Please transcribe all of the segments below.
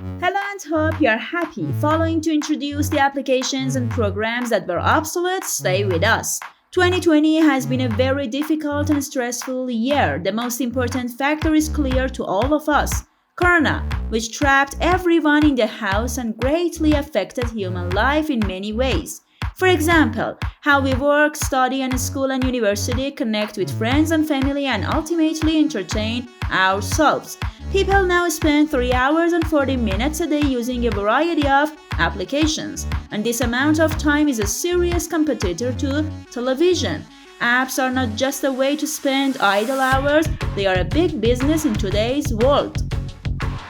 Hello and hope you are happy. Following to introduce the applications and programs that were obsolete, stay with us. 2020 has been a very difficult and stressful year. The most important factor is clear to all of us. Corona, which trapped everyone in the house and greatly affected human life in many ways. For example, how we work, study, and school and university, connect with friends and family, and ultimately entertain ourselves. People now spend 3 hours and 40 minutes a day using a variety of applications, and this amount of time is a serious competitor to television. Apps are not just a way to spend idle hours, they are a big business in today's world.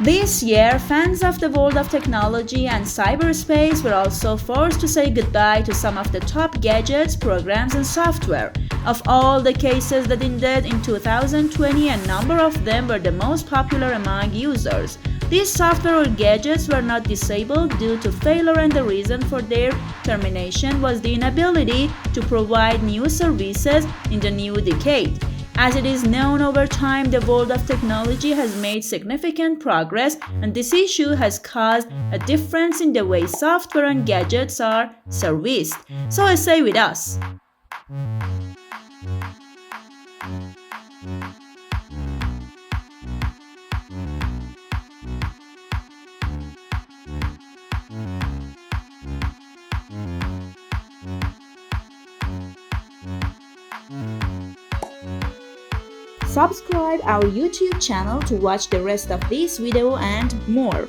This year, fans of the world of technology and cyberspace were also forced to say goodbye to some of the top gadgets, programs, and software. Of all the cases that ended in 2020, a number of them were the most popular among users. These software or gadgets were not disabled due to failure, and the reason for their termination was the inability to provide new services in the new decade. As it is known, over time, the world of technology has made significant progress, and this issue has caused a difference in the way software and gadgets are serviced. So stay with us. Subscribe our YouTube channel to watch the rest of this video and more.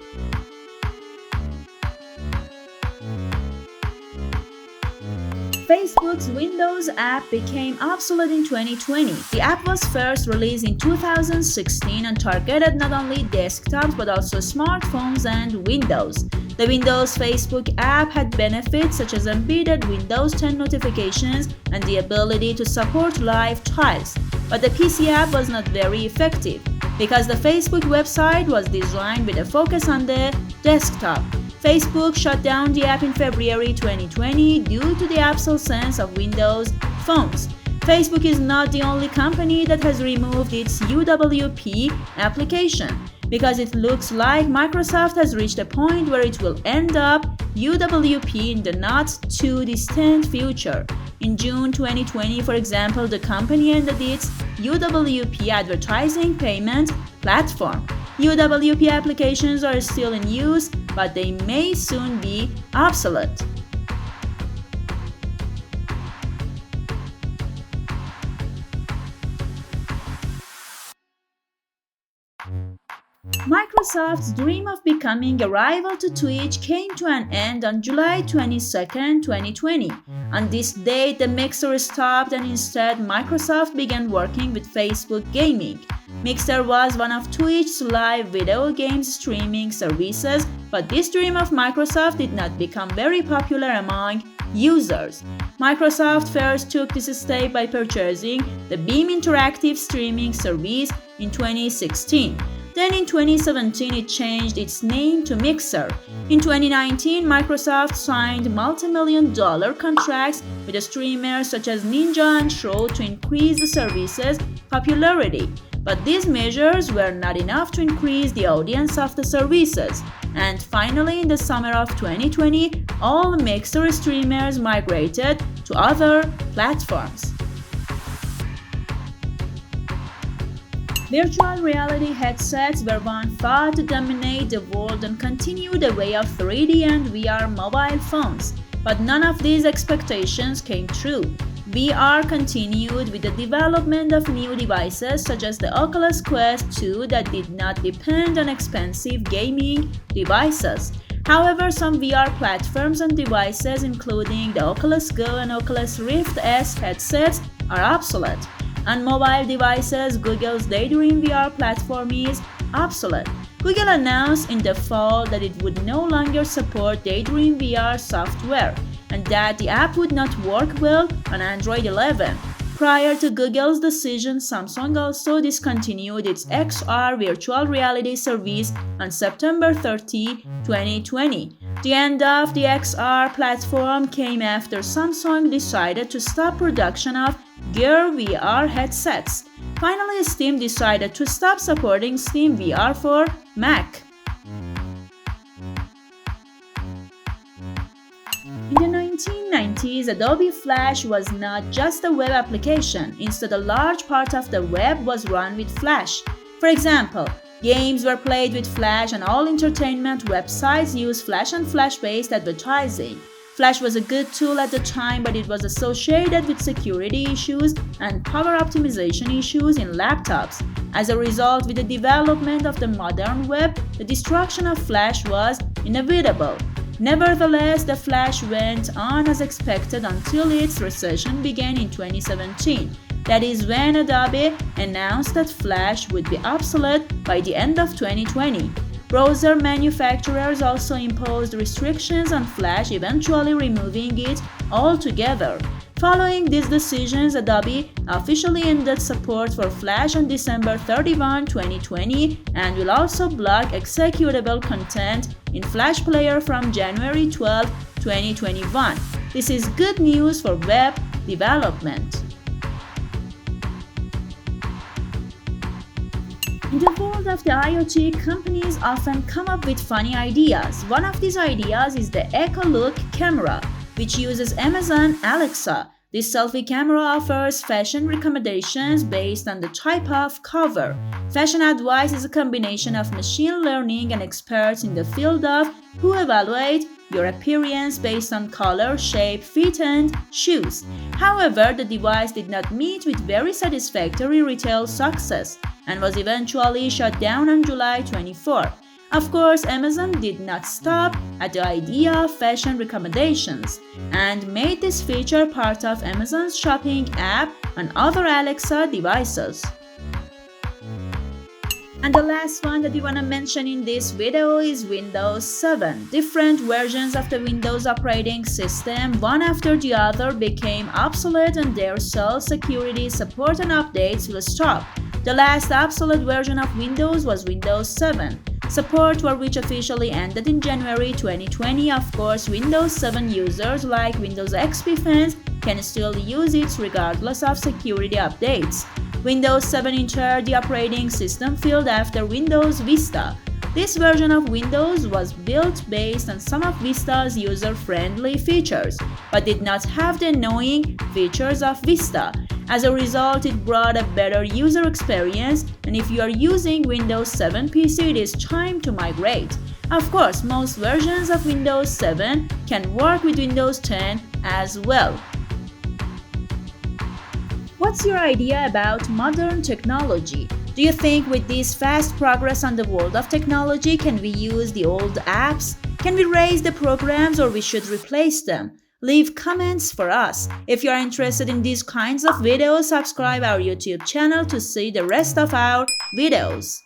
Facebook's Windows app became obsolete in 2020. The app was first released in 2016 and targeted not only desktops but also smartphones and Windows. The Windows Facebook app had benefits such as embedded Windows 10 notifications and the ability to support live trials, but the PC app was not very effective because the Facebook website was designed with a focus on the desktop. Facebook shut down the app in February 2020 due to the obsolescence of Windows phones. Facebook is not the only company that has removed its UWP application, because it looks like Microsoft has reached a point where it will end up UWP in the not too distant future. In June 2020, for example, the company ended its UWP advertising payment platform. UWP applications are still in use, but they may soon be obsolete. Microsoft's dream of becoming a rival to Twitch came to an end on July 22, 2020. On this date, the Mixer stopped and instead Microsoft began working with Facebook Gaming. Mixer was one of Twitch's live video game streaming services, but this dream of Microsoft did not become very popular among users. Microsoft first took this step by purchasing the Beam Interactive streaming service in 2016. Then in 2017, it changed its name to Mixer. In 2019, Microsoft signed multi-million-dollar contracts with streamers such as Ninja and Shroud to increase the service's popularity. But these measures were not enough to increase the audience of the services. And finally, in the summer of 2020, all Mixer streamers migrated to other platforms. Virtual reality headsets were once thought to dominate the world and continue the way of 3D and VR mobile phones, but none of these expectations came true. VR continued with the development of new devices such as the Oculus Quest 2 that did not depend on expensive gaming devices. However, some VR platforms and devices, including the Oculus Go and Oculus Rift S headsets, are obsolete. On mobile devices, Google's Daydream VR platform is obsolete. Google announced in the fall that it would no longer support Daydream VR software and that the app would not work well on Android 11. Prior to Google's decision, Samsung also discontinued its XR virtual reality service on September 30, 2020. The end of the XR platform came after Samsung decided to stop production of Gear VR headsets. Finally, Steam decided to stop supporting Steam VR for Mac. In the 1990s, Adobe Flash was not just a web application. Instead, a large part of the web was run with Flash. For example, games were played with Flash and all entertainment websites used Flash and Flash-based advertising. Flash was a good tool at the time, but it was associated with security issues and power optimization issues in laptops. As a result, with the development of the modern web, the destruction of Flash was inevitable. Nevertheless, the Flash went on as expected until its recession began in 2017. That is when Adobe announced that Flash would be obsolete by the end of 2020. Browser manufacturers also imposed restrictions on Flash, eventually removing it altogether. Following these decisions, Adobe officially ended support for Flash on December 31, 2020, and will also block executable content in Flash Player from January 12, 2021. This is good news for web development. In the world of the IoT, companies often come up with funny ideas. One of these ideas is the Echo Look camera, which uses Amazon Alexa. This selfie camera offers fashion recommendations based on the type of cover. Fashion advice is a combination of machine learning and experts in the field of who evaluate your appearance based on color, shape, fit, and shoes. However, the device did not meet with very satisfactory retail success and was eventually shut down on July 24. Of course, Amazon did not stop at the idea of fashion recommendations and made this feature part of Amazon's shopping app on other Alexa devices. And the last one that we want to mention in this video is Windows 7. Different versions of the Windows operating system, one after the other, became obsolete and their sole security support and updates will stop. The last obsolete version of Windows was Windows 7. Support for which officially ended in January 2020. Of course, Windows 7 users like Windows XP fans can still use it regardless of security updates. Windows 7 entered the operating system field after Windows Vista. This version of Windows was built based on some of Vista's user-friendly features, but did not have the annoying features of Vista. As a result, it brought a better user experience, and if you are using Windows 7 PC, it is time to migrate. Of course, most versions of Windows 7 can work with Windows 10 as well. What's your idea about modern technology? Do you think with this fast progress on the world of technology, can we use the old apps? Can we raise the programs or we should replace them? Leave comments for us. If you are interested in these kinds of videos, subscribe our YouTube channel to see the rest of our videos.